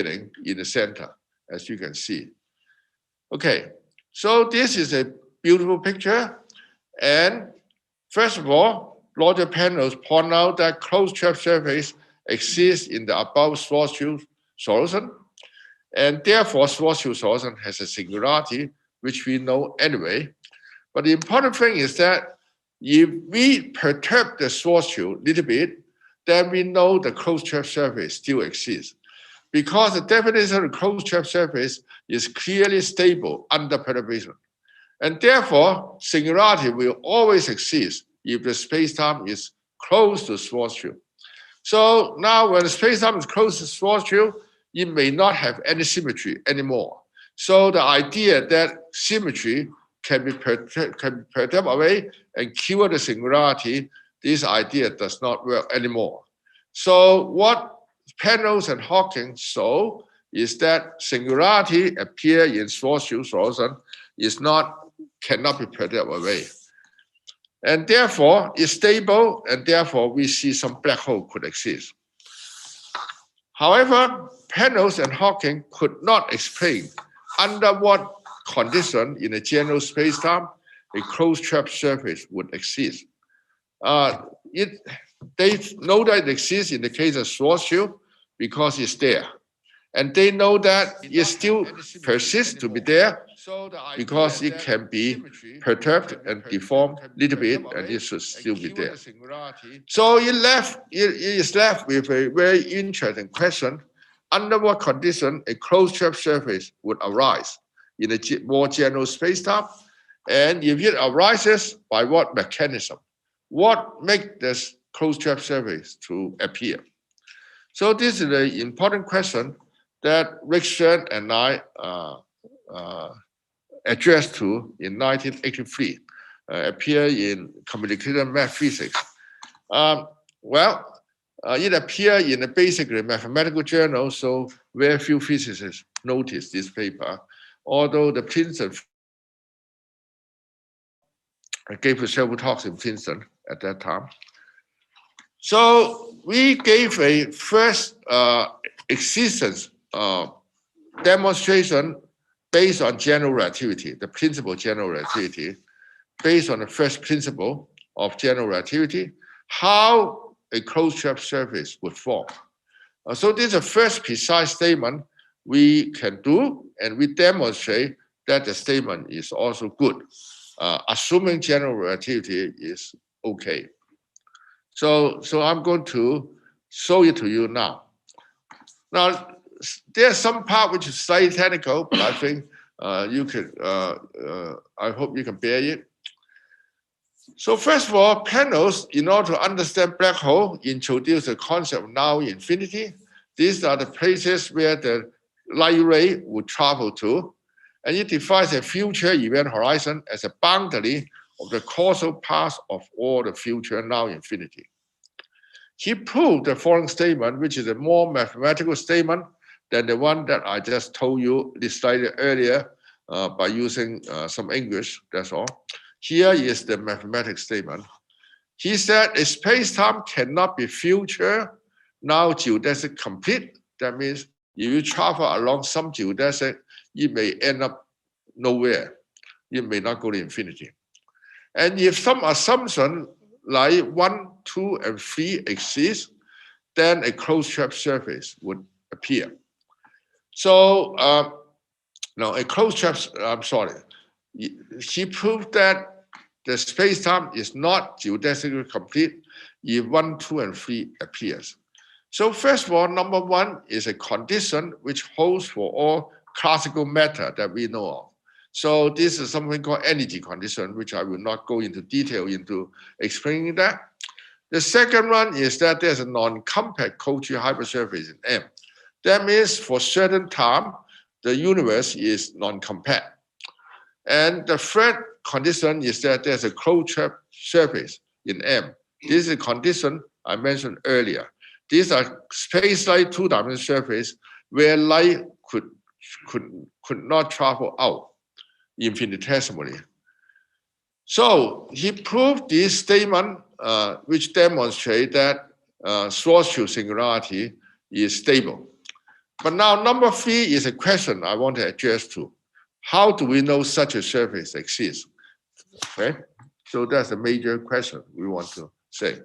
in the center, as you can see. Okay, so this is a beautiful picture. And first of all, larger panels point out that closed trap surface exists in the above Schwarzschild solution. And therefore, Schwarzschild solution has a singularity, which we know anyway. But the important thing is that if we perturb the Schwarzschild a little bit, then we know the closed trap surface still exists. Because the definition of the closed trap surface is clearly stable under perturbation. And therefore, singularity will always exist if the spacetime is close to Schwarzschild. So now when the spacetime is close to Schwarzschild, it may not have any symmetry anymore. So the idea that symmetry can be perturbed away and cure the singularity, this idea does not work anymore. So what Penrose and Hawking show is that singularity appear in Schwarzschild solution cannot be perturbed away. And therefore, it's stable, and therefore we see some black hole could exist. However, Penrose and Hawking could not explain under what condition in a general spacetime a closed trap surface would exist. They know that it exists in the case of Schwarzschild because it's there. And they know that it still persists to be there because it can be perturbed and deformed a little bit, and it should still be there. So it is left with a very interesting question. Under what condition a closed trap surface would arise in a more general spacetime? And if it arises, by what mechanism? What makes this closed trap surface to appear? So this is an important question that Rick Stern and I addressed to in 1983, appeared in Condensed Matter Physics. It appeared in a basically mathematical journal, so very few physicists noticed this paper, although the Princeton gave several talks in Princeton at that time. So we gave a first existence demonstration based on general relativity, the principle of general relativity, based on the first principle of general relativity, how a closed trap surface would form. So this is the first precise statement we can do, and we demonstrate that the statement is also good, assuming general relativity is okay. So I'm going to show it to you now. Now, there's some part which is slightly technical, but I think you can, I hope you can bear it. So first of all, Penrose, in order to understand black hole, introduced the concept of now infinity. These are the places where the light ray would travel to, and it defines a future event horizon as a boundary of the causal path of all the future now infinity. He proved the following statement, which is a more mathematical statement than the one that I just told you slightly earlier by using some English, that's all. Here is the mathematical statement. He said a space-time cannot be future, now geodesic complete. That means if you travel along some geodesic, you may end up nowhere. You may not go to infinity. And if some assumption like 1, 2, and 3 exist, then a closed trap surface would appear. So, no, a closed trap, I'm sorry. He proved that the space-time is not geodesically complete if 1, 2, and 3 appears. So first of all, number one is a condition which holds for all classical matter that we know of. So this is something called energy condition, which I will not go into detail into explaining that. The second one is that there's a non-compact Cauchy hypersurface in M. That means for certain time, the universe is non-compact. And the third condition is that there's a closed trap surface in M. This is a condition I mentioned earlier. These are space-like two-dimensional surface where light could not travel out infinitesimally. So he proved this statement, which demonstrates that Schwarzschild singularity is stable. But now number 3 is a question I want to address to. How do we know such a surface exists? Okay, so that's a major question we want to say.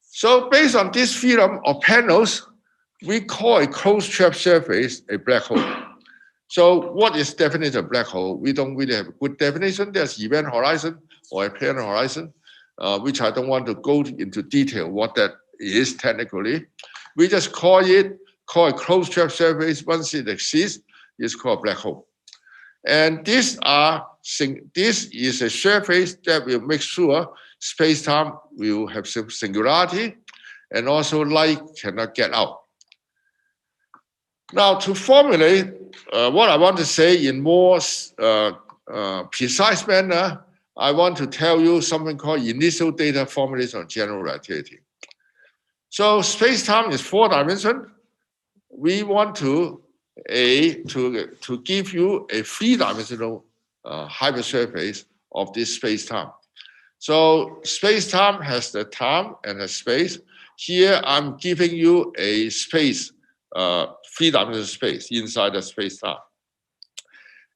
So based on this theorem of panels, we call a closed trap surface a black hole. So what is definition of black hole? We don't really have a good definition. There's event horizon or apparent horizon, which I don't want to go into detail what that is technically. We just call a closed trap surface. Once it exists, it's called black hole. And this is a surface that will make sure space-time will have some singularity, and also light cannot get out. Now, to formulate what I want to say in more precise manner, I want to tell you something called initial data formulation of general relativity. So space-time is 4-dimensional. We want to give you a 3-dimensional hypersurface of this space-time. So space-time has the time and the space. Here I'm giving you a space, 3-dimensional space inside the space-time.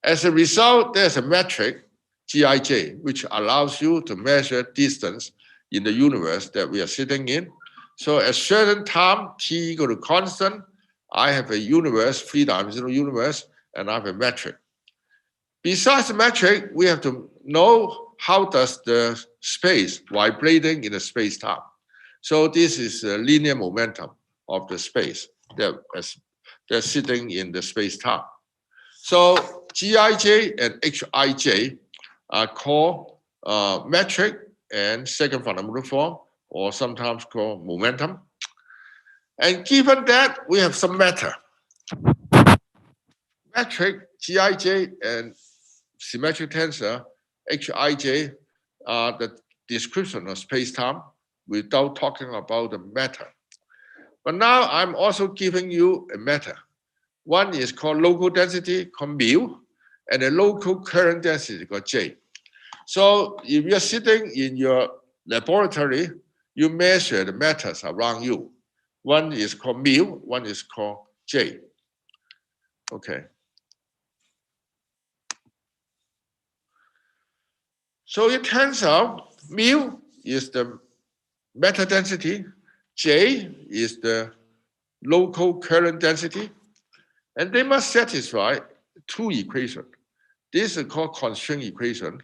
As a result, there's a metric, Gij, which allows you to measure distance in the universe that we are sitting in. So at certain time, t equal to constant, I have a universe, 3-dimensional universe, and I have a metric. Besides the metric, we have to know how does the space vibrating in the space-time. So this is a linear momentum of the space that's sitting in the space-time. So Gij and Hij are called metric and second fundamental form, or sometimes called momentum. And given that, we have some matter. Metric, Gij, and symmetric tensor, Hij, are the description of space-time without talking about the matter. But now I'm also giving you a matter. One is called local density, called mu, and a local current density called J. So if you're sitting in your laboratory, you measure the matters around you. One is called mu, one is called J. Okay. So it turns out mu is the matter density, J is the local current density, and they must satisfy 2 equations. This is called constraint equation.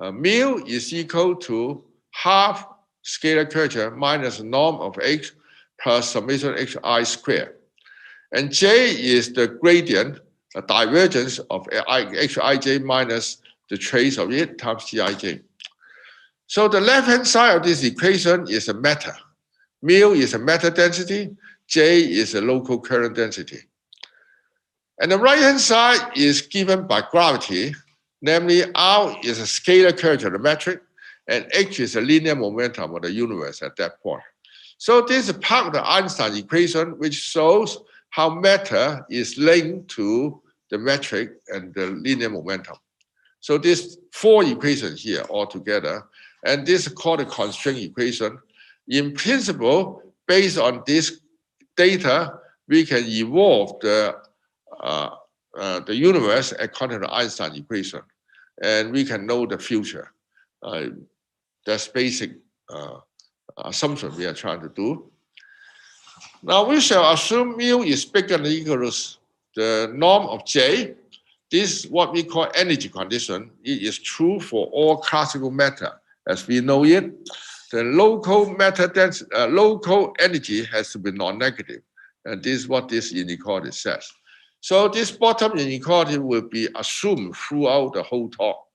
Mu is equal to half scalar curvature minus norm of h plus summation hi squared. And J is the gradient, the divergence of Hij minus the trace of it times Gij. So the left-hand side of this equation is a matter. Mu is a matter density, J is a local current density. And the right-hand side is given by gravity, namely R is a scalar curvature of the metric, and H is a linear momentum of the universe at that point. So this is part of the Einstein equation, which shows how matter is linked to the metric and the linear momentum. So there's 4 equations here altogether, and this is called a constraint equation. In principle, based on this data, we can evolve the universe according to the Einstein equation, and we can know the future. That's basic assumption we are trying to do. Now we shall assume mu is bigger than or equal to the norm of J. This is what we call energy condition. It is true for all classical matter as we know it. The local matter density, local energy has to be non-negative, and this is what this inequality says. So this bottom inequality will be assumed throughout the whole talk.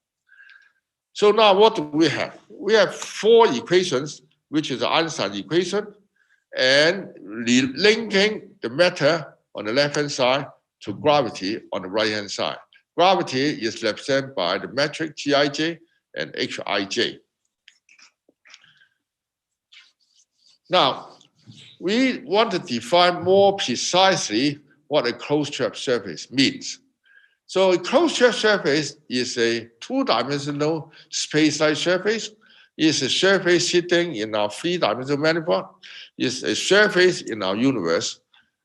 So now what do we have? We have 4 equations, which is the Einstein equation, and linking the matter on the left-hand side to gravity on the right-hand side. Gravity is represented by the metric Gij and Hij. Now, we want to define more precisely what a closed trap surface means. So a closed trap surface is a 2-dimensional space-like surface. It's a surface sitting in our 3-dimensional manifold. It's a surface in our universe.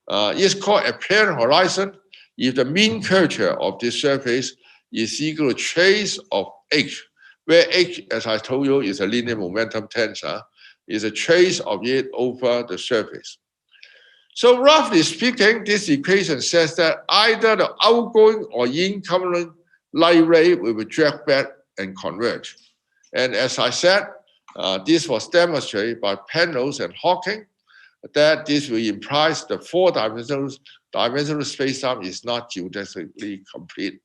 It's called apparent horizon if the mean curvature of this surface is equal to trace of h, where h, as I told you, is a linear momentum tensor, is a trace of it over the surface. So roughly speaking, this equation says that either the outgoing or incoming light ray will be dragged back and converge. And as I said, this was demonstrated by Penrose and Hawking, that this will imply the four-dimensional spacetime is not geodesically complete.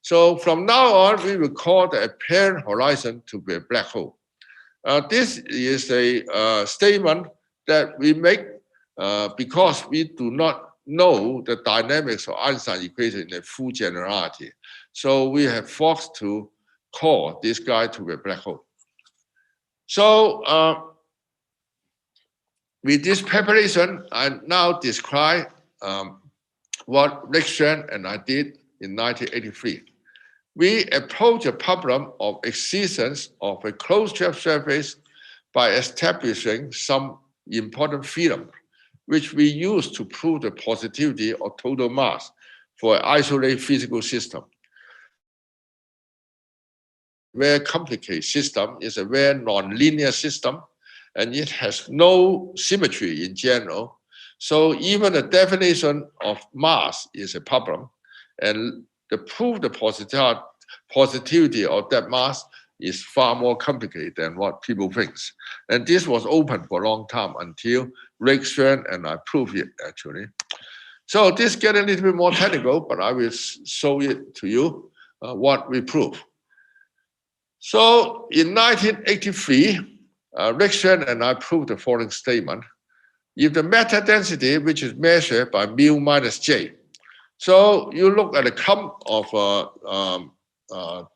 So from now on, we will call the apparent horizon to be a black hole. This is a statement that we make because we do not know the dynamics of Einstein equation in a full generality. So we have forced to call this guy to be a black hole. So with this preparation, I now describe what Rick Shen and I did in 1983. We approach the problem of existence of a closed trap surface by establishing some important theorem, which we use to prove the positivity of total mass for an isolated physical system. Very complicated system is a very nonlinear system, and it has no symmetry in general. So even the definition of mass is a problem, and to prove the positivity of that mass is far more complicated than what people think. And this was open for a long time until Rick Shen and I proved it, actually. So this gets a little bit more technical, but I will show it to you what we proved. So in 1983, Rick Shen and I proved the following statement. If the matter density, which is measured by mu minus j, so you look at a clump of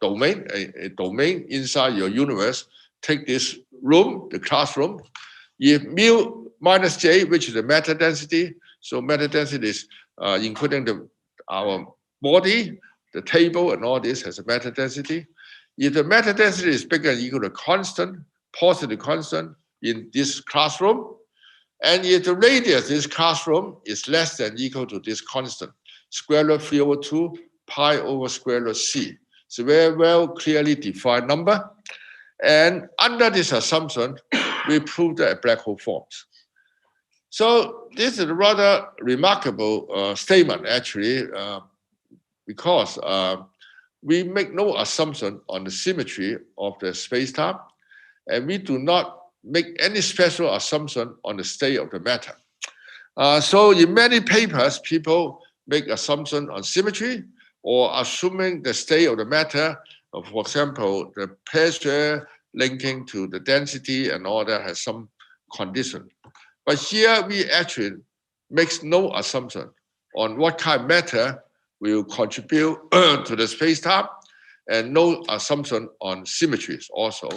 domain, a domain inside your universe, take this room, the classroom, if mu minus j, which is the matter density, so matter density is including our body, the table, and all this has a matter density. If the matter density is bigger than or equal to constant, positive constant in this classroom, and if the radius of this classroom is less than or equal to this constant, square root 3/2 pi over square root c. It's a very well clearly defined number. And under this assumption, we proved that a black hole forms. So this is a rather remarkable statement, actually, because we make no assumption on the symmetry of the spacetime, and we do not make any special assumption on the state of the matter. So in many papers, people make assumption on symmetry or assuming the state of the matter, for example, the pressure linking to the density and all that has some condition. But here we actually make no assumption on what kind of matter will contribute to the space-time, and no assumption on symmetries also.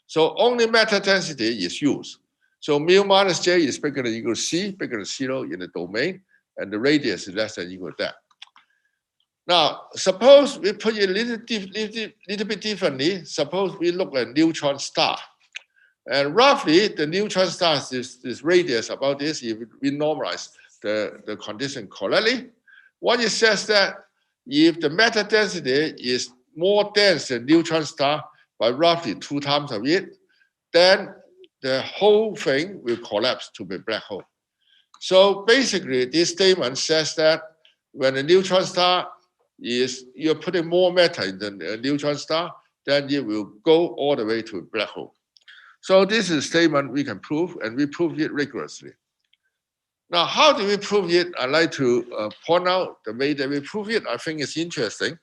So only matter density is used. So mu minus j is bigger than or equal to c, bigger than 0 in the domain, and the radius is less than or equal to that. Now, suppose we put it a little bit differently. Suppose we look at neutron star. And roughly, the neutron star is this radius about this, if we normalize the condition correctly. What it says that if the matter density is more dense than neutron star by roughly 2 times of it, then the whole thing will collapse to be a black hole. So basically, this statement says that when a neutron star is, you're putting more matter in the neutron star, then it will go all the way to a black hole. So this is a statement we can prove, and we prove it rigorously. Now, how do we prove it? I'd like to point out the way that we prove it. I think it's interesting.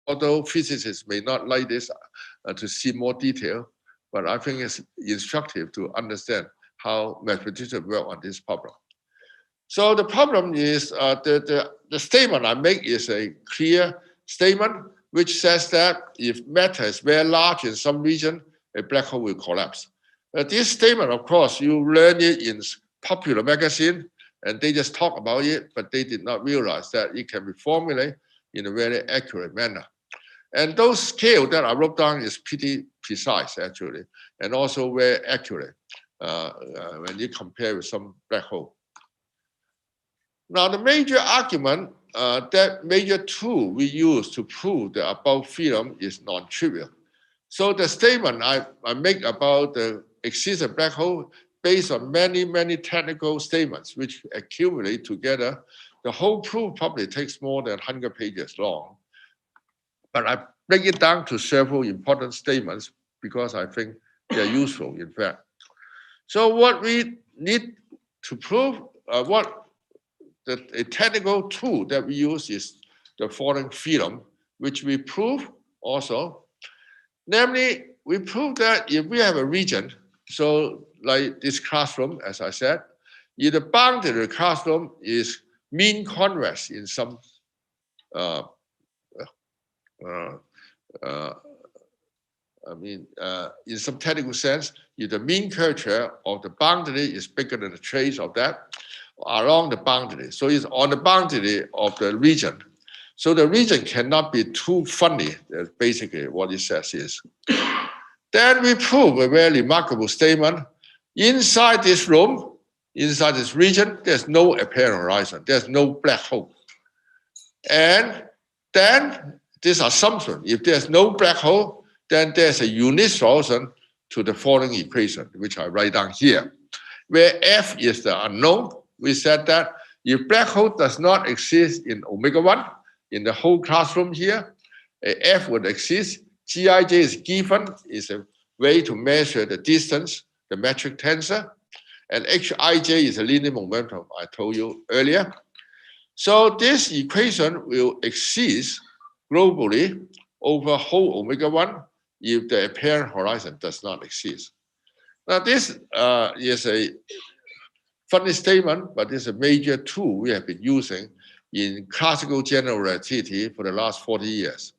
Although physicists may not like this to see more detail, but I think it's instructive to understand how mathematicians work on this problem. So the problem is the statement I make is a clear statement, which says that if matter is very large in some region, a black hole will collapse. This statement, of course, you learn it in popular magazine, and they just talk about it, but they did not realize that it can be formulated in a very accurate manner. And those scale that I wrote down is pretty precise, actually, and also very accurate. when you compare with some black hole. Now, the major argument, that major tool we use to prove the above theorem is non-trivial. So the statement I make about the existence of black hole based on many, many technical statements which accumulate together. The whole proof probably takes more than 100 pages long. But I break it down to several important statements because I think they're useful, in fact. So what we need to prove, a technical tool that we use is the following theorem, which we prove also. Namely, we prove that if we have a region, so like this classroom, as I said, if the boundary of the classroom is mean convex in some in some technical sense, if the mean curvature of the boundary is bigger than the trace of that along the boundary, so it's on the boundary of the region. So the region cannot be too funny. That's basically what it says is. Then we prove a very remarkable statement. Inside this room, inside this region, there's no apparent horizon. There's no black hole. And then this assumption, if there's no black hole, then there's a unique solution to the following equation, which I write down here, where F is the unknown. We said that if black hole does not exist in omega-1, in the whole classroom here, F would exist. Gij is given, is a way to measure the distance, the metric tensor, and Hij is a linear momentum I told you earlier. So this equation will exist globally over whole omega-1 if the apparent horizon does not exist. Now this is a funny statement, but it's a major tool we have been using in classical general relativity for the last 40 years.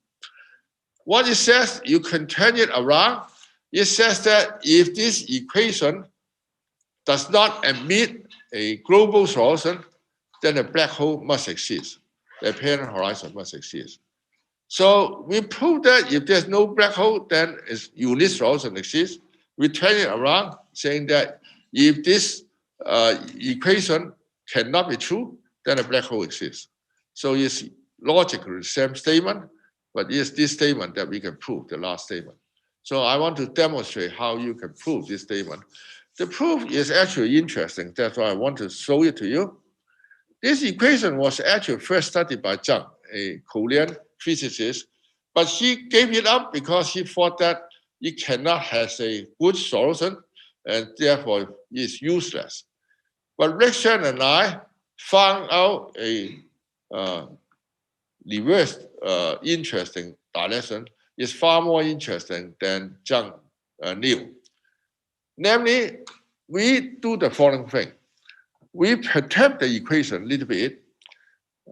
What it says, you can turn it around. It says that if this equation does not admit a global solution, then a black hole must exist. The apparent horizon must exist. So we prove that if there's no black hole, then a unique solution exists. We turn it around, saying that if this equation cannot be true, then a black hole exists. So it's logically the same statement, but it's this statement that we can prove, the last statement. So I want to demonstrate how you can prove this statement. The proof is actually interesting. That's why I want to show it to you. This equation was actually first studied by Zhang, a Korean physicist, but he gave it up because he thought that it cannot have a good solution and therefore is useless. But Rick Shen and I found out a reverse interesting direction. Is far more interesting than Zhang knew. Namely, we do the following thing. We perturb the equation a little bit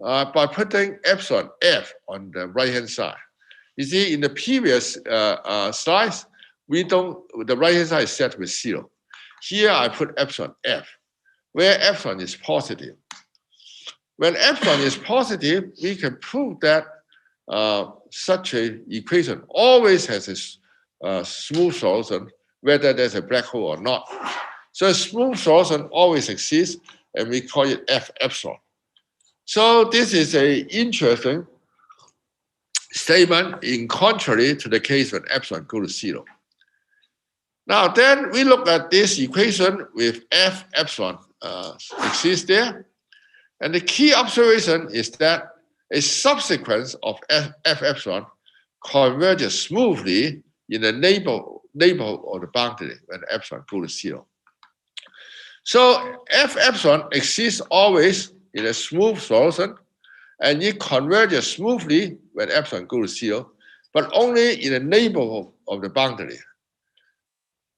by putting epsilon f on the right-hand side. You see, in the previous slides, the right-hand side is set with 0. Here, I put epsilon f, where epsilon is positive. When epsilon is positive, we can prove that such an equation always has a smooth solution, whether there's a black hole or not. So a smooth solution always exists, and we call it F epsilon. So this is an interesting statement in contrary to the case when epsilon goes to 0. Now then we look at this equation with F epsilon exists there. And the key observation is that a subsequence of F epsilon converges smoothly in the neighborhood of the boundary when epsilon goes to 0. So F epsilon exists always in a smooth solution, and it converges smoothly when epsilon goes to 0, but only in the neighborhood of the boundary.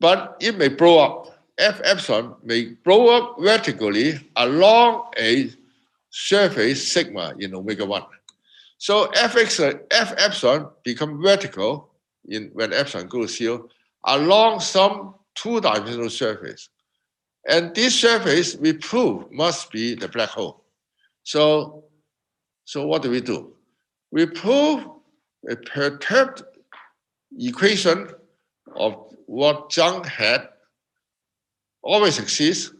But it may blow up. F epsilon may blow up vertically along a surface sigma in omega-1. So F epsilon becomes vertical when epsilon goes to 0 along some two-dimensional surface. And this surface, we prove, must be the black hole. So what do? We prove a perturbed equation of what Zhang had always exists,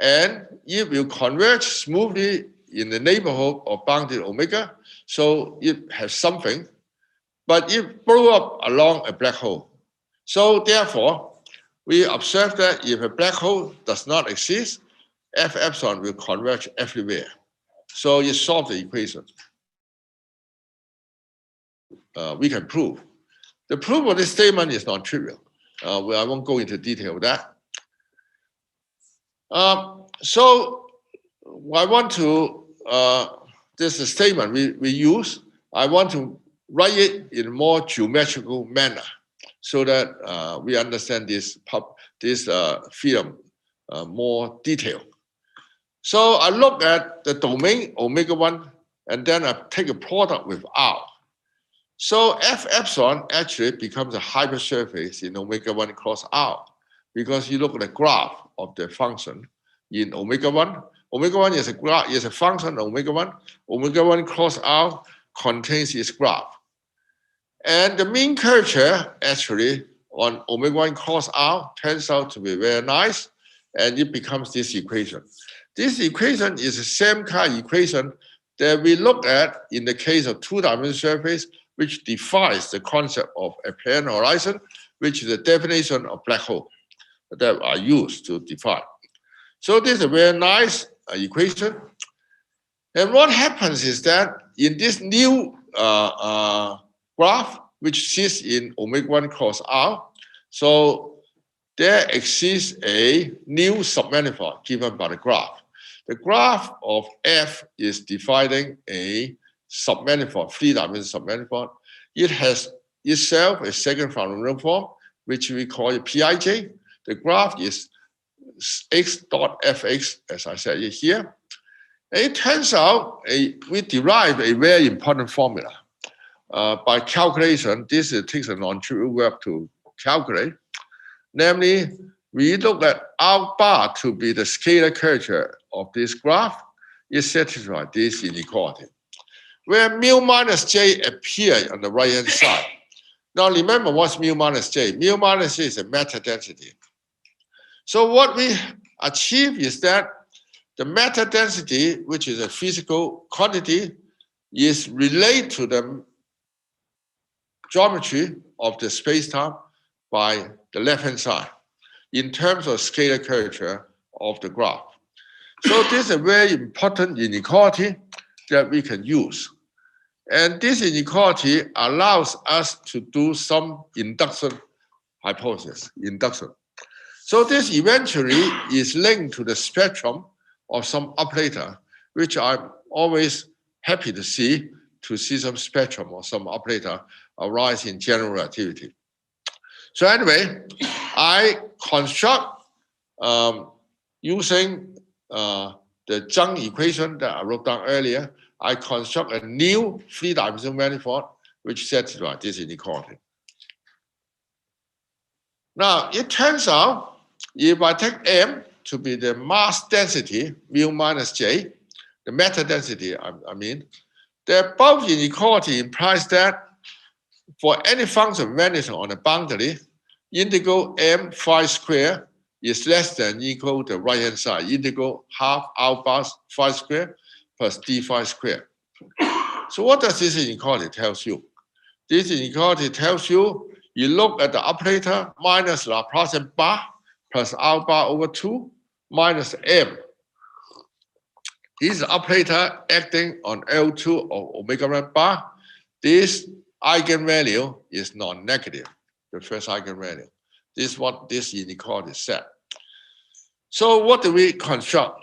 and it will converge smoothly in the neighborhood of bounded omega, so it has something, but it blew up along a black hole. So therefore, we observe that if a black hole does not exist, F epsilon will converge everywhere. So you solve the equation. We can prove. The proof of this statement is non-trivial. I won't go into detail of that. So I want to, this is a statement we use. I want to write it in a more geometrical manner so that we understand this theorem more detailed. So I look at the domain omega 1, and then I take a product with R. So F epsilon actually becomes a hypersurface in omega 1 cross R, because you look at the graph of the function in omega 1. Omega 1 is a function of omega 1. Omega 1 cross R contains its graph. And the mean curvature actually on omega 1 cross R turns out to be very nice, and it becomes this equation. This equation is the same kind of equation that we look at in the case of two-dimensional surface, which defines the concept of a plane horizon, which is the definition of black hole that are used to define. So this is a very nice equation. And what happens is that in this new graph, which sits in omega 1 cross R, so there exists a new submanifold given by the graph. The graph of F is dividing a submanifold, three-dimensional submanifold. It has itself a second fundamental form, which we call it Pij. The graph is x dot fx, as I said here. And it turns out we derive a very important formula. By calculation, this takes a non-trivial work to calculate. Namely, we look at R bar to be the scalar curvature of this graph. It satisfies this inequality, where mu minus j appear on the right-hand side. Now remember what's mu minus j. Mu minus j is a matter density. So what we achieve is that the matter density, which is a physical quantity, is related to the geometry of the space-time by the left-hand side in terms of scalar curvature of the graph. So this is a very important inequality that we can use. And this inequality allows us to do some induction hypothesis, induction. So this eventually is linked to the spectrum of some operator, which I'm always happy to see some spectrum or some operator arise in general relativity. So anyway, I construct using the Zhang equation that I wrote down earlier. I construct a new three-dimensional manifold which satisfies this inequality. Now it turns out if I take M to be the mass density mu minus j, the matter density, I mean, the above inequality implies that for any function vanishing on a boundary, integral m phi square is less than equal to the right-hand side, integral half r bar phi square plus d phi square. So what does this inequality tell you? This inequality tells you, you look at the operator minus Laplacian bar plus r bar over 2 minus m. This is the operator acting on L2 of omega 1 bar. This eigenvalue is non-negative, the first eigenvalue. This is what this inequality said. So what do we construct?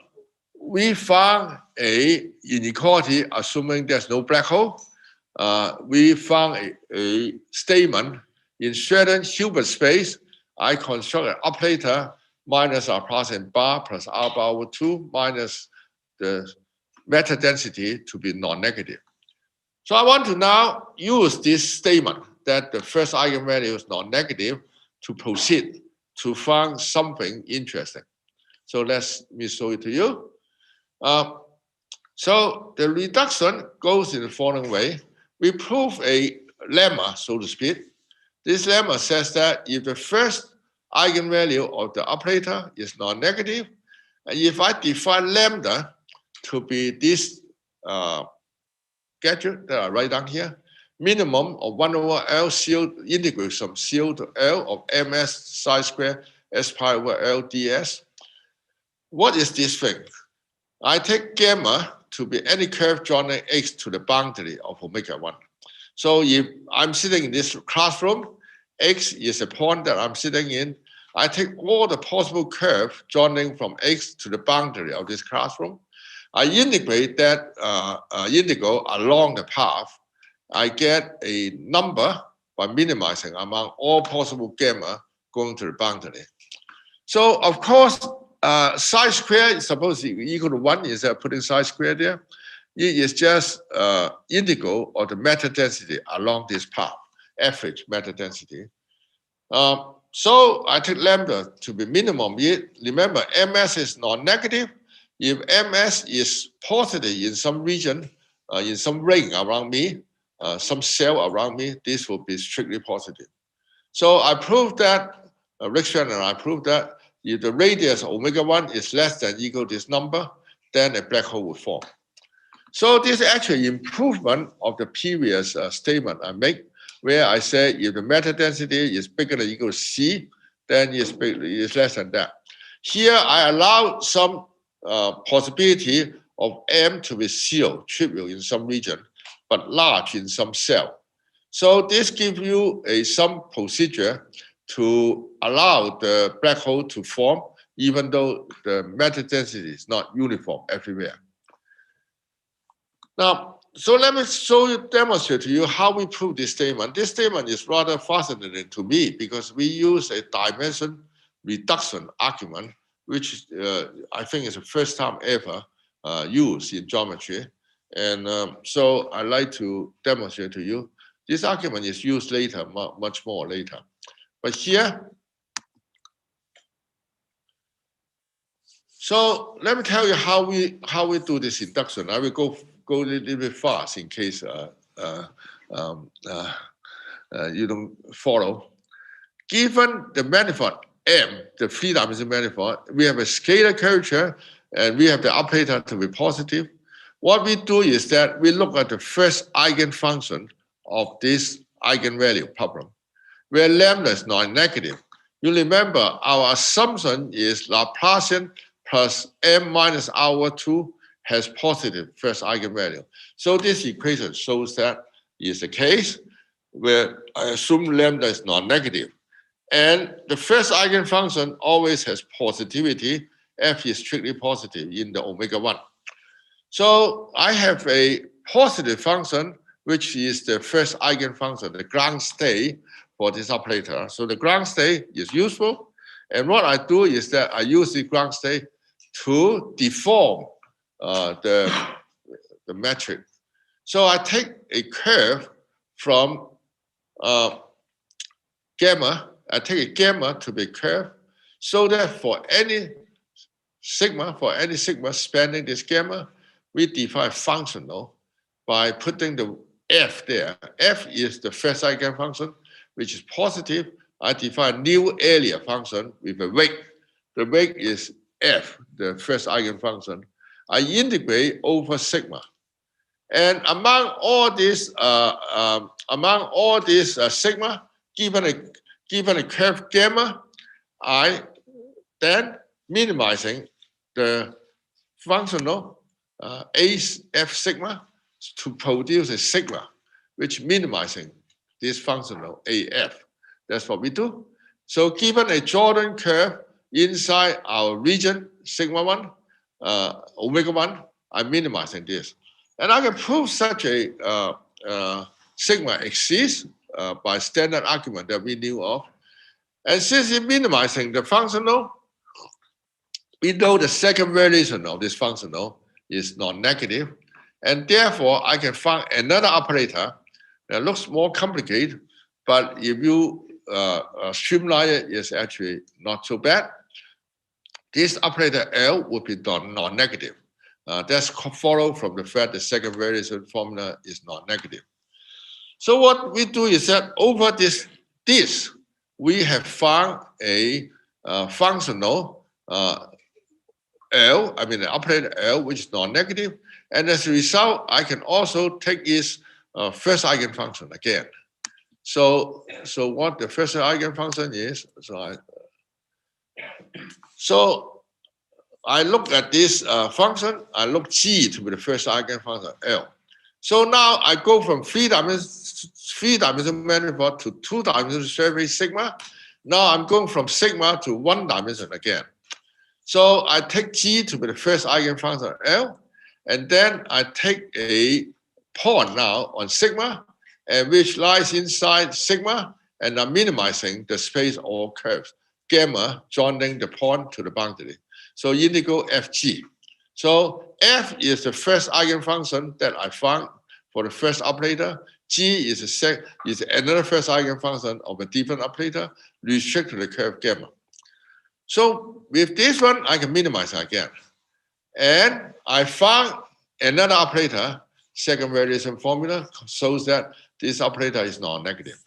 We found a inequality assuming there's no black hole. We found a statement in certain Hilbert space. I construct an operator minus Laplacian bar plus r bar over 2 minus the matter density to be non-negative. So I want to now use this statement that the first eigenvalue is non-negative to proceed to find something interesting. So let me show it to you. So the reduction goes in the following way. We prove a lemma, so to speak. This lemma says that if the first eigenvalue of the operator is non-negative. And if I define lambda to be this gadget that I write down here, minimum of 1 over L CO integral from CO to L of ms psi square s pi over L ds. What is this thing? I take gamma to be any curve joining x to the boundary of omega 1. So if I'm sitting in this classroom, x is a point that I'm sitting in, I take all the possible curves joining from x to the boundary of this classroom. I integrate that integral along the path. I get a number by minimizing among all possible gamma going to the boundary. So of course, psi square is supposed to be equal to 1 instead of putting psi square there. It is just integral of the matter density along this path, average matter density. So I take lambda to be minimum. Remember, ms is non-negative. If ms is positive in some region, in some ring around me, some cell around me, this will be strictly positive. So I proved that, Rick and I proved that if the radius of omega 1 is less than equal to this number, then a black hole will form. So this is actually improvement of the previous statement I make, where I say if the matter density is bigger than equal to C, then it's less than that. Here I allow some possibility of M to be zero, trivial in some region, but large in some cell. So this gives you some procedure to allow the black hole to form, even though the matter density is not uniform everywhere. Now, so let me demonstrate to you how we prove this statement. This statement is rather fascinating to me because we use a dimension reduction argument, which I think is the first time ever used in geometry. And so I like to demonstrate to you. This argument is used later, much more later. But here, so let me tell you how we do this induction. I will go a little bit fast in case you don't follow. Given the manifold M, the three-dimensional manifold, we have a scalar curvature and we have the operator to be positive. What we do is that we look at the first eigenfunction of this eigenvalue problem, where lambda is non-negative. You remember our assumption is Laplacian plus m minus r2 has positive first eigenvalue. So this equation shows that is the case where I assume lambda is non-negative. And the first eigenfunction always has positivity. F is strictly positive in the omega 1. So I have a positive function, which is the first eigenfunction, the ground state for this operator. So the ground state is useful. And what I do is that I use the ground state to deform the metric. So I take a curve from gamma. I take a gamma to be curve, so that for any sigma spanning this gamma, we define functional by putting the f there. F is the first eigenfunction, which is positive. I define new area function with a weight. The weight is f, the first eigenfunction. I integrate over sigma, and among all this sigma, given a curve gamma, I then minimizing the functional f sigma to produce a sigma, which minimizing this functional af. That's what we do. So given a Jordan curve inside our region sigma 1, omega 1, I'm minimizing this. And I can prove such a sigma exists by standard argument that we knew of. And since it's minimizing the functional, we know the second variation of this functional is non-negative. And therefore, I can find another operator that looks more complicated, but if you streamline it, it's actually not so bad. This operator L would be non-negative. That's followed from the fact the second variation formula is non-negative. So what we do is that over this we have found a functional L, I mean the operator L, which is non-negative. And as a result, I can also take its first eigenfunction again. So what the first eigenfunction is, so I look at this function, I look G to be the first eigenfunction L. So now I go from three-dimensional manifold to two-dimensional surface sigma. Now I'm going from sigma to one dimension again. So I take G to be the first eigenfunction L, and then I take a point now on sigma, and which lies inside sigma, and I'm minimizing the space or curves, gamma joining the point to the boundary. So integral Fg. So F is the first eigenfunction that I found for the first operator. G is another first eigenfunction of a different operator, restrict to the curve gamma. So with this one, I can minimize again. And I found another operator, second variation formula, shows that this operator is non-negative.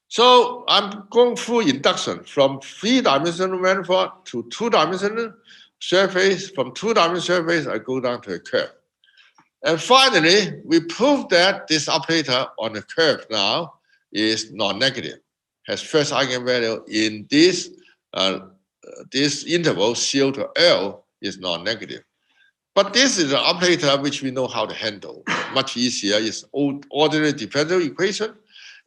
So I'm going through induction from three-dimensional manifold to two-dimensional surface. From two-dimensional surface, I go down to a curve. And finally, we prove that this operator on the curve now is non-negative, has first eigenvalue in this interval, CO to L is non-negative. But this is an operator which we know how to handle. Much easier. It's ordinary differential equation.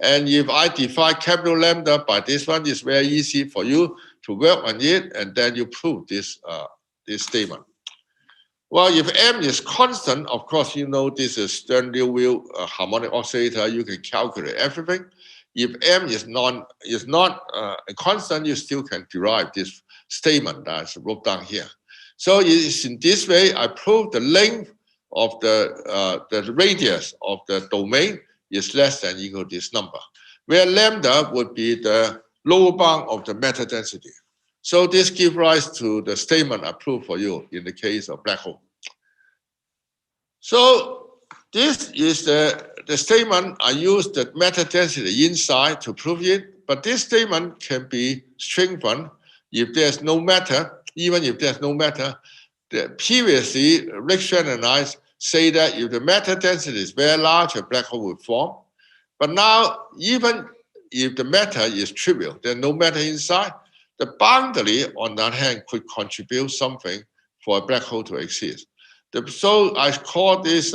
And if I define capital lambda by this one, it's very easy for you to work on it, and then you prove this, this statement. Well, if M is constant, of course, you know this is Stern-Liouville harmonic oscillator. You can calculate everything. If M is not a constant, you still can derive this statement that's wrote down here. So it's in this way I prove the length of the radius of the domain is less than or equal to this number, where lambda would be the lower bound of the matter density. So this gives rise to the statement I proved for you in the case of black hole. So this is the statement I used the matter density inside to prove it, but this statement can be strengthened if there's no matter. Even if there's no matter, previously Rick Shen and I say that if the matter density is very large, a black hole will form. But now, even if the matter is trivial, there's no matter inside, the boundary, on the other hand, could contribute something for a black hole to exist. So I call this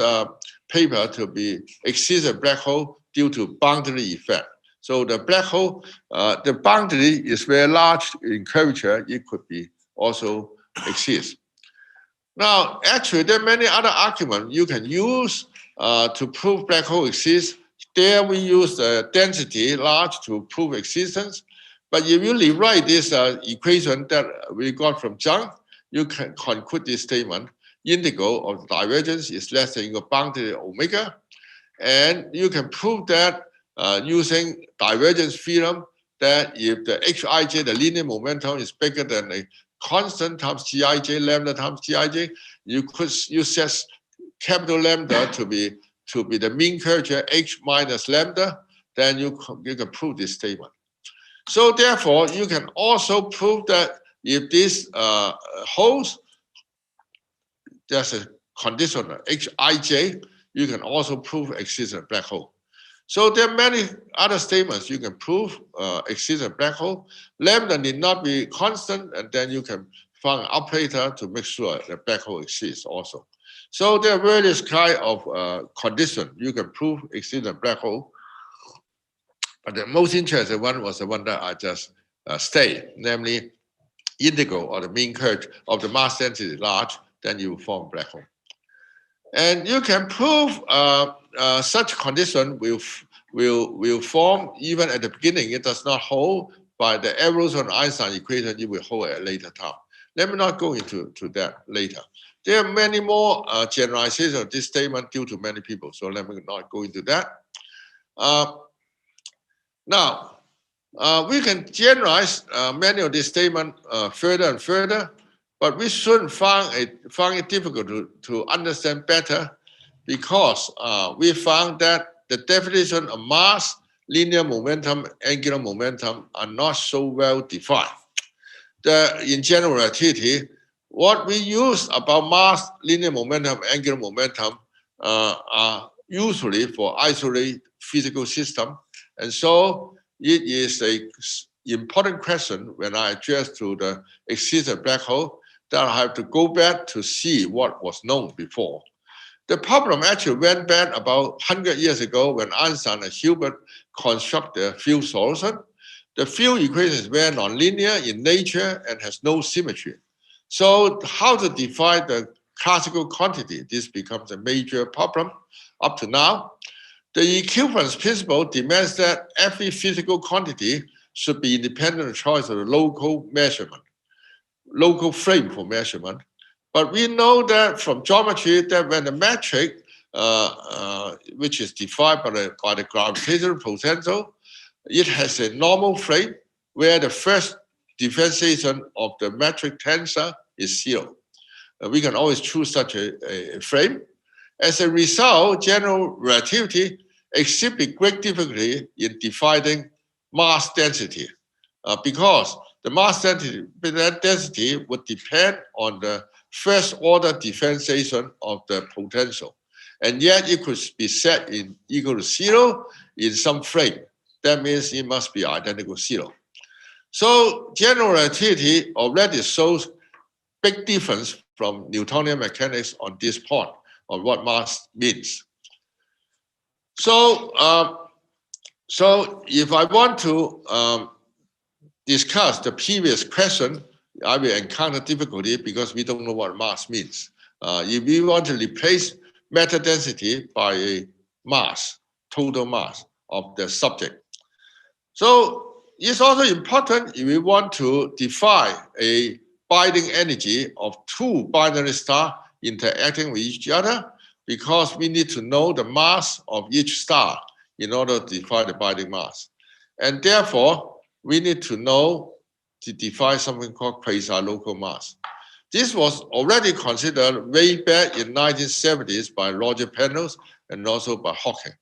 paper to be exist a black hole due to boundary effect. So the black hole, the boundary is very large in curvature. It could be also exist. Now, actually, there are many other arguments you can use to prove black hole exists. There we use the density large to prove existence. But if you rewrite this equation that we got from Zhang, you can conclude this statement. Integral of the divergence is less than or equal to boundary omega. And you can prove that using divergence theorem that if the Hij, the linear momentum, is bigger than a constant times Gij, lambda times Gij, you set capital lambda to be the mean curvature H minus lambda, then you can prove this statement. So therefore, you can also prove that if this holds, there's a conditional Hij, you can also prove exists a black hole. So there are many other statements you can prove exists a black hole. Lambda need not be constant, and then you can find an operator to make sure the black hole exists also. So there are various kinds of conditions you can prove exists a black hole. But the most interesting one was the one that I just stated, namely integral or the mean curve of the mass density large, then you form a black hole. And you can prove such condition will form even at the beginning. It does not hold by the Everson-Einstein equation. It will hold at a later time. Let me not go into that later. There are many more generalizations of this statement due to many people. So let me not go into that. Now, we can generalize many of these statements further and further. But we shouldn't find it difficult to understand better, because we found that the definition of mass linear momentum, angular momentum are not so well defined. In general relativity, what we use about mass, linear momentum, angular momentum are usually for isolated physical system. And so it is an important question when I address to the excited black hole that I have to go back to see what was known before. The problem actually went back about 100 years ago when Einstein and Hilbert constructed the field solution. The field equation is very nonlinear in nature and has no symmetry. So how to define the classical quantity? This becomes a major problem up to now. The equivalence principle demands that every physical quantity should be independent of choice of the local measurement, local frame for measurement. But we know that from geometry that when the metric, which is defined by the gravitational potential, it has a normal frame where the first differentiation of the metric tensor is 0. We can always choose such a frame. As a result, general relativity exhibits great difficulty in defining mass density because the mass density would depend on the first order differentiation of the potential. And yet it could be set in equal to 0 in some frame. That means it must be identical 0. So general relativity already shows big difference from Newtonian mechanics on this point of what mass means. So, if I want to discuss the previous question, I will encounter difficulty because we don't know what mass means. If we want to replace matter density by a mass, total mass of the subject. So it's also important if we want to define a binding energy of two binary stars interacting with each other, because we need to know the mass of each star in order to define the binding mass. And therefore, we need to know to define something called quasi-local mass. This was already considered way back in 1970s by Roger Penrose and also by Hawking.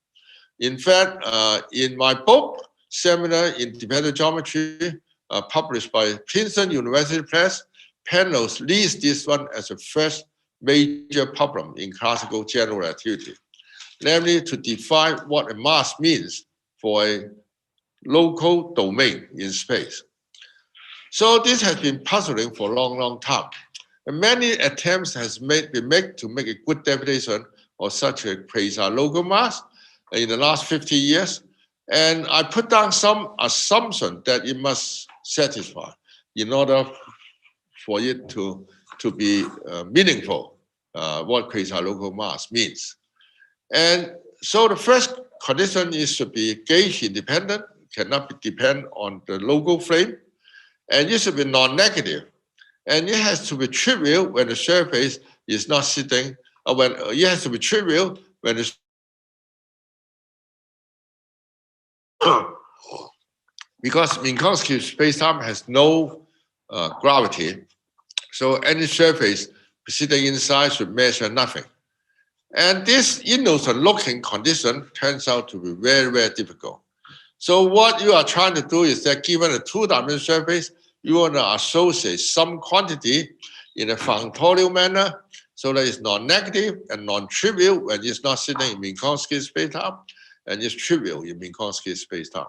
In fact, in my book, Seminar in Dependent Geometry, published by Princeton University Press, Penrose lists this one as the first major problem in classical general relativity, namely to define what a mass means for a local domain in space. So this has been puzzling for a long, long time. And many attempts has been made to make a good definition of such a quasi-local mass in the last 50 years. And I put down some assumption that it must satisfy in order for it to be meaningful, what quasi-local mass means. And so the first condition is to be gauge independent, cannot depend on the local frame, and it should be non-negative. And it has to be trivial when the surface is not sitting, when it has to be trivial when the because Minkowski spacetime has no gravity, so any surface sitting inside should measure nothing. And this innocent looking condition turns out to be very, very difficult. So what you are trying to do is that given a two-dimensional surface, you want to associate some quantity in a functorial manner so that it's non-negative and non-trivial when it's not sitting in Minkowski spacetime, and it's trivial in Minkowski spacetime.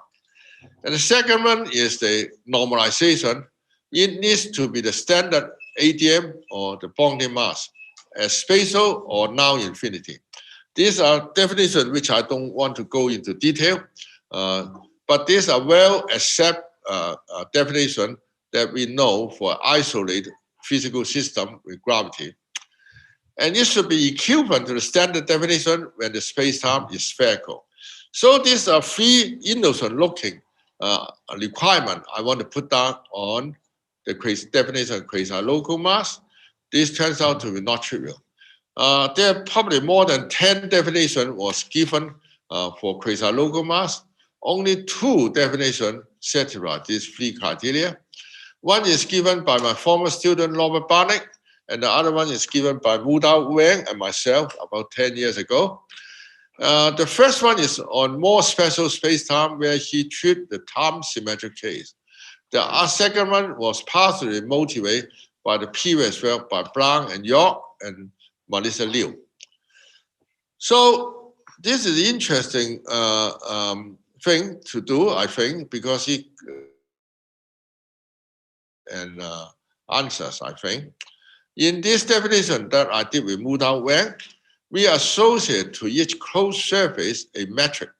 And the second one is the normalization. It needs to be the standard ADM or the Bounding mass as spatial or now infinity. These are definitions which I don't want to go into detail, but these are well accepted definition that we know for isolated physical system with gravity. And it should be equivalent to the standard definition when the space-time is spherical. So these are three innocent looking requirements I want to put down on the definition of quasi-local mass. This turns out to be not trivial. There are probably more than 10 definitions was given for quasi-local mass. Only 2 definitions satisfy these 3 criteria. One is given by my former student Robert Barnick, and the other one is given by Wu Dao Wang and myself about 10 years ago. The first one is on more special space-time, where he treated the time-symmetric case. The second one was partially motivated by the previous work by Brown and York and Melissa Liu. So this is an interesting thing to do, I think, because he and answers, I think. In this definition that I did with MOU-II, we associate to each closed surface a metric,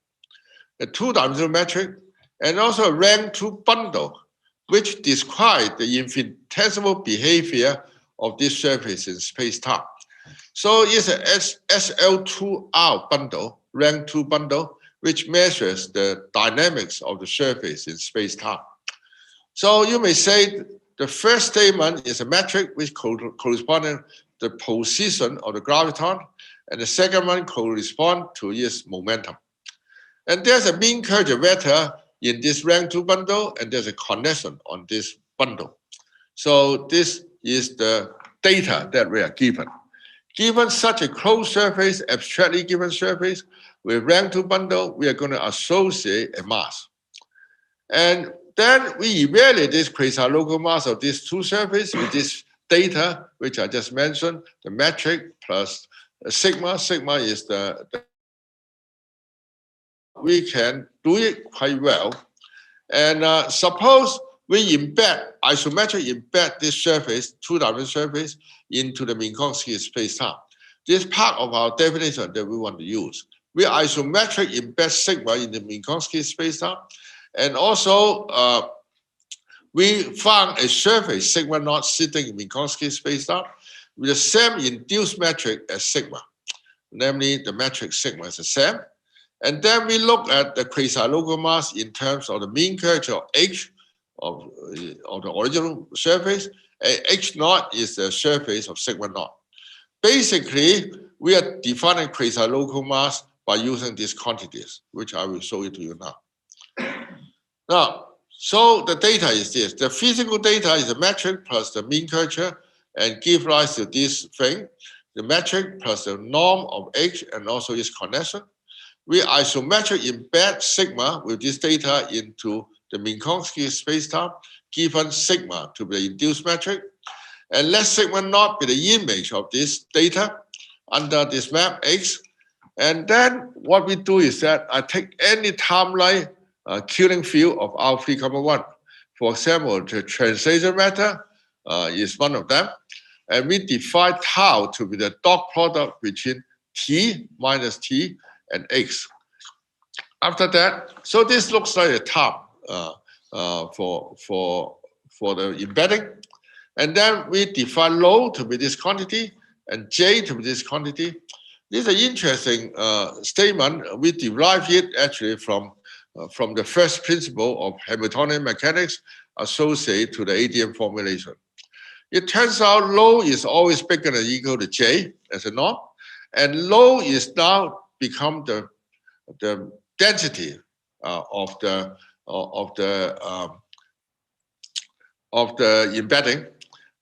a two-dimensional metric, and also a rank 2 bundle, which describe the infinitesimal behavior of this surface in space-time. So it's a SL2R bundle, rank 2 bundle, which measures the dynamics of the surface in space-time. So you may say the first statement is a metric which corresponds to the position of the graviton, and the second one corresponds to its momentum. And there's a mean curvature vector in this rank 2 bundle, and there's a connection on this bundle. So this is the data that we are given. Given such a closed surface, abstractly given surface, with rank 2 bundle, we are going to associate a mass. And then we evaluate this quasi-local mass of these two surfaces with this data, which I just mentioned, the metric plus sigma. Sigma is we can do it quite well. And suppose we isometric embed this surface, two-dimensional surface, into the Minkowski space-time. This is part of our definition that we want to use. We isometric embed sigma in the Minkowski space-time. And also, we found a surface, sigma naught, sitting in Minkowski space-time with the same induced metric as sigma. Namely, the metric sigma is the same. And then we look at the quasi-local mass in terms of the mean curvature of H of the original surface. H naught is the surface of sigma naught. Basically, we are defining quasi-local mass by using these quantities, which I will show it to you now. Now, so the data is this. The physical data is a metric plus the mean curvature and give rise to this thing, the metric plus the norm of H and also its connection. We isometric embed sigma with this data into the Minkowski space-time, given sigma to be the induced metric, and let sigma naught be the image of this data under this map X. And then what we do is that I take any timeline Killing field of R3,1. For example, the translation matter is one of them. And we define tau to be the dot product between T minus T and X. After that, so this looks like a time for the embedding. And then we define low to be this quantity and J to be this quantity. This is an interesting statement. We derive it actually from the first principle of Hamiltonian mechanics associated to the ADM formulation. It turns out low is always bigger than or equal to J as a norm, and low is now become the density of the embedding,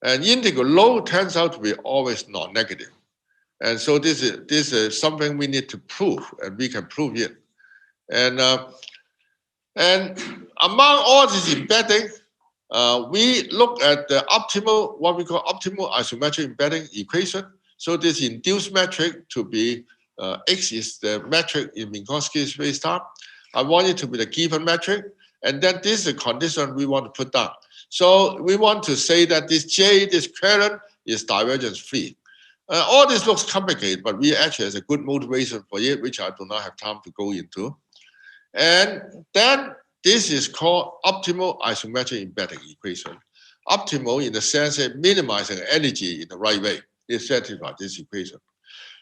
and integral low turns out to be always non-negative. And so this is something we need to prove, and we can prove it. And among all this embedding, we look at the optimal, what we call optimal isometric embedding equation. So this induced metric to be X is the metric in Minkowski space-time. I want it to be the given metric, and then this is the condition we want to put down. So we want to say that this J, this current, is divergence free. All this looks complicated, but we actually has a good motivation for it, which I do not have time to go into. And then this is called optimal isometric embedding equation. Optimal in the sense of minimizing energy in the right way. It satisfies this equation.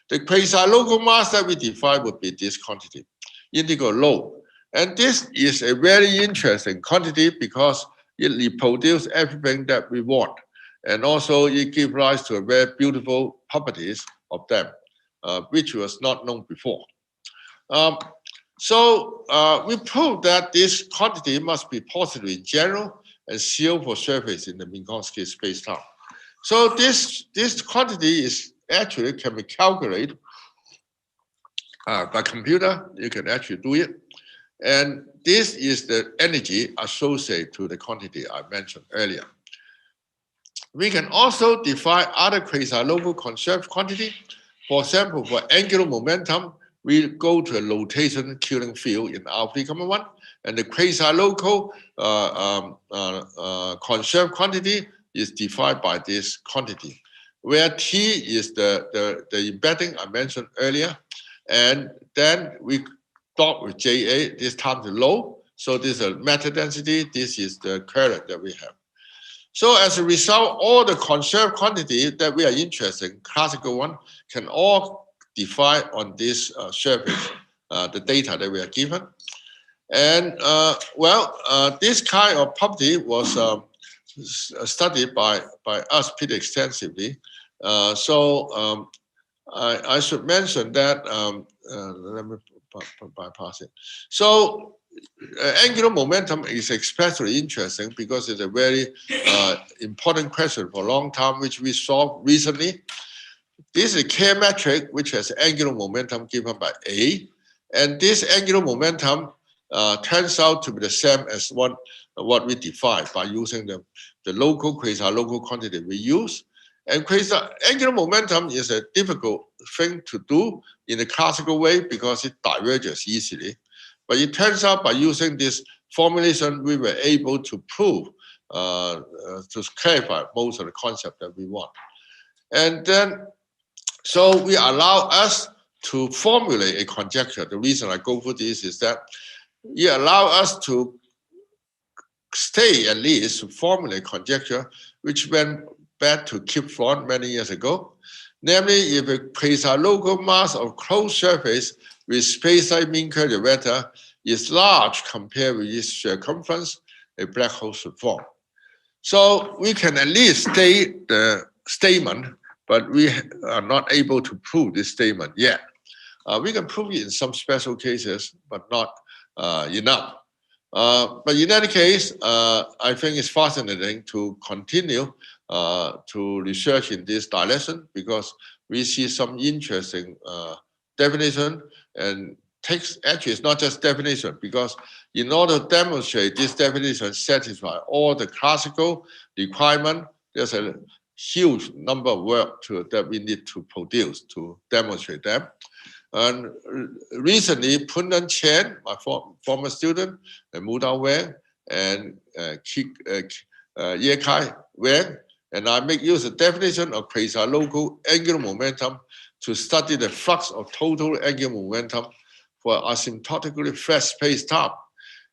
The quasi-local mass that we define would be this quantity, integral low. And this is a very interesting quantity because it reproduces everything that we want. And also it gives rise to a very beautiful properties of them, which was not known before. So we proved that this quantity must be positive in general and zero for surface in the Minkowski space-time. So this quantity is actually can be calculated by computer, you can actually do it. And this is the energy associated to the quantity I mentioned earlier. We can also define other quasi-local conserved quantity. For example, for angular momentum, we go to a rotation Killing field in R3,1, and the quasi-local conserved quantity is defined by this quantity, where T is the embedding I mentioned earlier, and then we dot with JA, this time the low. So this is a matter density, this is the current that we have. So as a result, all the conserved quantity that we are interested in, classical one, can all define on this surface, the data that we are given. And this kind of property was studied by us pretty extensively. I should mention that, let me bypass it. So angular momentum is especially interesting because it's a very important question for a long time, which we solved recently. This is a K metric, which has angular momentum given by A. And this angular momentum turns out to be the same as what we define by using the local quasi-local quantity we use. And angular momentum is a difficult thing to do in a classical way because it diverges easily. But it turns out by using this formulation, we were able to prove, to clarify most of the concept that we want. And then, so we allow us to formulate a conjecture. The reason I go for this is that it allows us to stay at least to formulate conjecture, which went back to Kip Thorne many years ago. Namely, if a quasi-local mass of closed surface with space-time mean curvature vector is large compared with its circumference, a black hole should form. So we can at least state the statement, but we are not able to prove this statement yet. We can prove it in some special cases, but not enough. But in any case, I think it's fascinating to continue to research in this direction because we see some interesting definition, and actually it's not just definition, because in order to demonstrate this definition satisfy all the classical requirement, there's a huge number of work that we need to produce to demonstrate them. And recently, Pundan Chen, my former student, and Mudao Wang, and Ye Kai Wang, and I make use of the definition of quasi-local angular momentum to study the flux of total angular momentum for asymptotically flat space-time,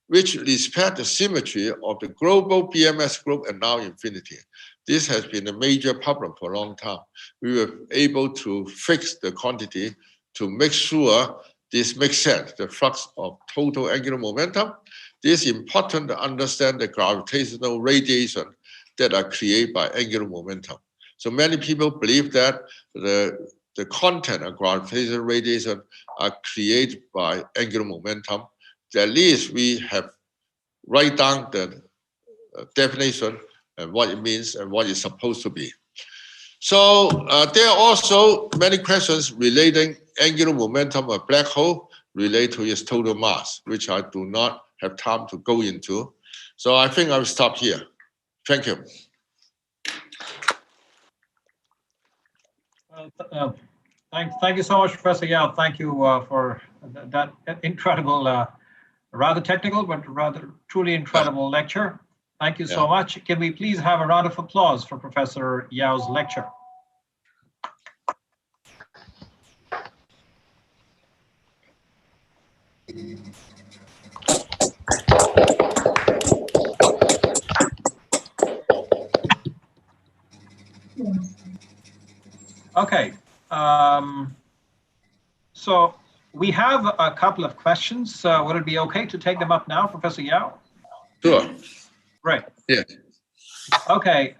which respect the symmetry of the global BMS group and now infinity. This has been a major problem for a long time. We were able to fix the quantity to make sure this makes sense, the flux of total angular momentum. This is important to understand the gravitational radiation that are created by angular momentum. So many people believe that the content of gravitational radiation are created by angular momentum. At least we have write down the definition and what it means and what it's supposed to be. So there are also many questions relating angular momentum of a black hole related to its total mass, which I do not have time to go into. So I think I'll stop here. Thank you. Thank you so much, Professor Yao. Thank you for that incredible, rather technical, but rather truly incredible lecture. Thank you so much. Can we please have a round of applause for Professor Yao's lecture? Okay, so we have a couple of questions. Would it be okay to take them up now, Professor Yao? Sure. Right. Yeah. Okay.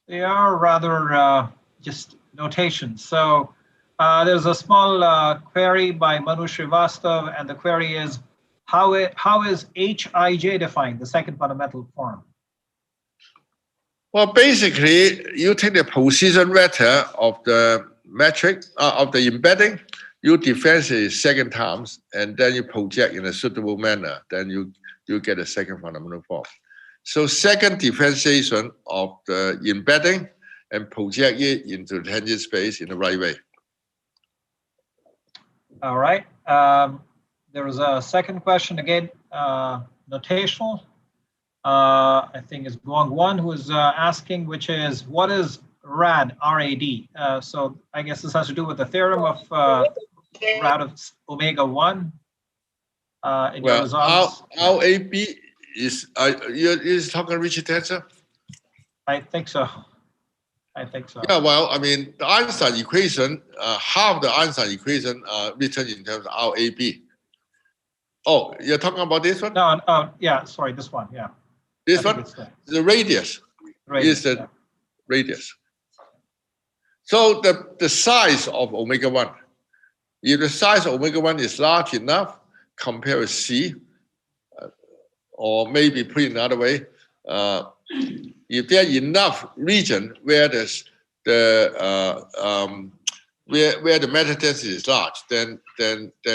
They are rather just notations. So there's a small query by Manu Srivastav, and the query is, how is Hij defined, the second fundamental form? Well, basically, you take the position vector of the metric of the embedding, you differentiate second times, and then you project in a suitable manner. Then you get a second fundamental form. So second differentiation of the embedding and project it into the tangent space in the right way. All right. There was a second question again, notational. I think it's Guang Wan who is asking, which is, what is RAD, R-A-D? So I guess this has to do with the theorem of RAD of omega-1 in your results. R-A-B is, you're talking Richard tensor? I think so. I think so. Yeah, well, I mean, the Einstein equation, half the Einstein equation are written in terms of RAB. Oh, you're talking about this one? No, yeah, sorry, this one, yeah. This one? The radius is the radius. So the size of omega-1, if the size of omega-1 is large enough, compared with C, or maybe put it another way, if there are enough region where where the matter density is large, then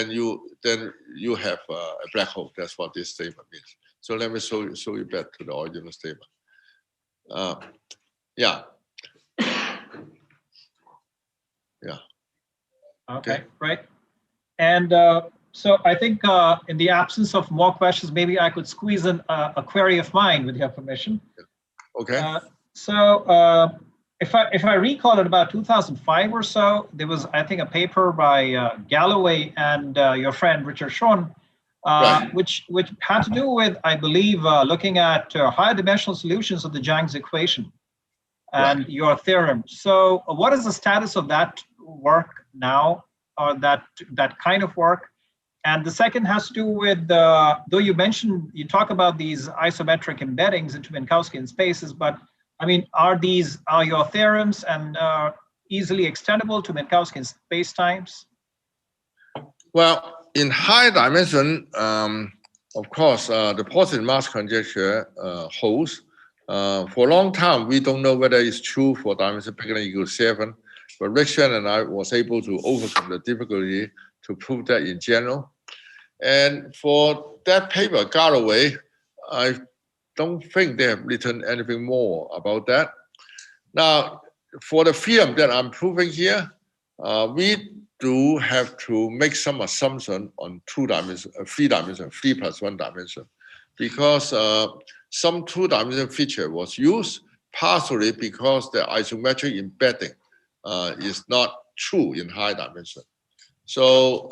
you have a black hole. That's what this statement means. So let me show you back to the original statement. Yeah. Yeah. Okay, great. And so I think in the absence of more questions, maybe I could squeeze in a query of mine with your permission. Okay. So if I recall, at about 2005 or so, there was, I think, a paper by Galloway and your friend Richard Schoen, right, which had to do with, I believe, looking at higher dimensional solutions of the Young's equation and right, your theorem. So what is the status of that work now, or that kind of work? And the second has to do with, though you talk about these isometric embeddings into Minkowskian spaces, but I mean, are your theorems and easily extendable to Minkowskian spacetimes? Well, in high dimension, of course, the positive mass conjecture holds. For a long time, we don't know whether it's true for dimension bigger than or equal to 7, but Rick Shen and I was able to overcome the difficulty to prove that in general. And for that paper, Galloway, I don't think they have written anything more about that. Now, for the theorem that I'm proving here, we do have to make some assumption on 2 dimension, 3 dimension, 3 plus 1 dimension, because some 2-dimensional feature was used partially because the isometric embedding is not true in high dimension. So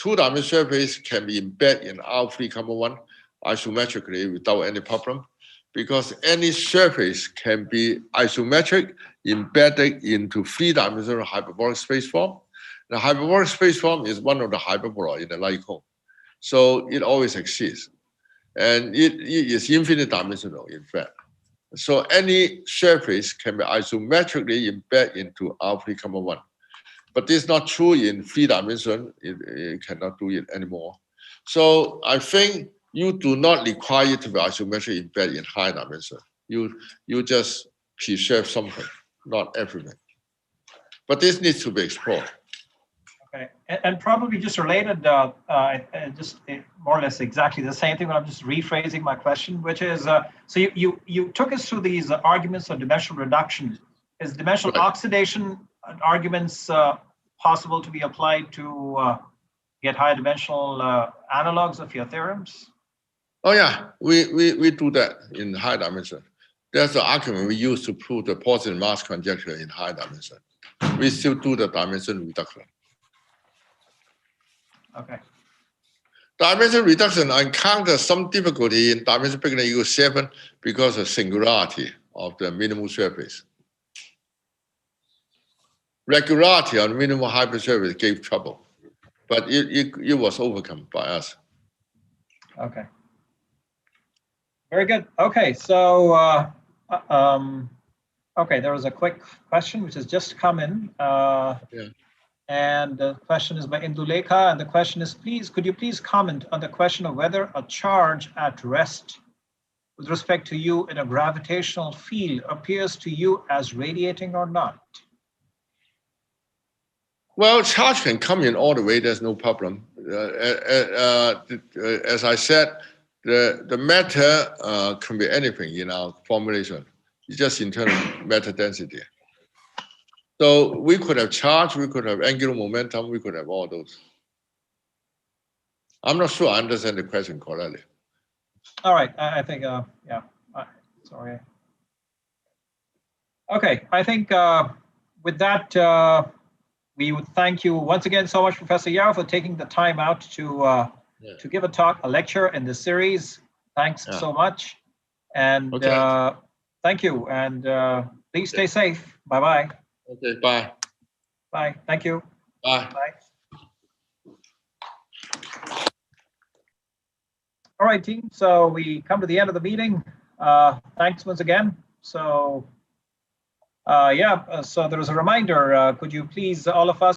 2-dimensional surface can be embedded in R3,1 isometrically without any problem, because any surface can be isometric embedded into 3-dimensional hyperbolic space form. The hyperbolic space form is one of the hyperbola in the light cone. So it always exists. And it is infinite dimensional, in fact. So any surface can be isometrically embedded into R3,1. But this is not true in 3 dimension. It cannot do it anymore. So I think you do not require it to be isometrically embedded in high dimension. You just preserve something, not everything. But this needs to be explored. Okay, and probably just related, just more or less exactly the same thing, but I'm just rephrasing my question, which is, so you took us through these arguments of dimensional reduction. Is dimensional right. oxidation arguments possible to be applied to get higher dimensional analogs of your theorems? Oh yeah, we do that in high dimension. That's the argument we use to prove the positive mass conjecture in high dimension. We still do the dimension reduction. Okay. Dimension reduction encounters some difficulty in dimension bigger than or equal to 7 because of singularity of the minimal surface. Regularity on minimal hypersurface gave trouble, but it was overcome by us. Okay. Very good. Okay, so okay, there was a quick question which has just come in. Yeah. And the question is by Indulekha, and the question is, could you please comment on the question of whether a charge at rest with respect to you in a gravitational field appears to you as radiating or not? Well, charge can come in all the way. There's no problem. As I said, the matter can be anything in our formulation. It's just internal matter density. So we could have charge, we could have angular momentum, we could have all those. I'm not sure I understand the question correctly. All right, I think, yeah, sorry. Okay, I think with that, we would thank you once again so much, Professor Yao, for taking the time out to give a talk, a lecture in this series. Thanks so much. And thank you. And please stay safe. Bye-bye. Okay, bye. Bye. Thank you. Bye. Bye. All right, team. So we come to the end of the meeting. Thanks once again. So, so there was a reminder. Could you please, all of us,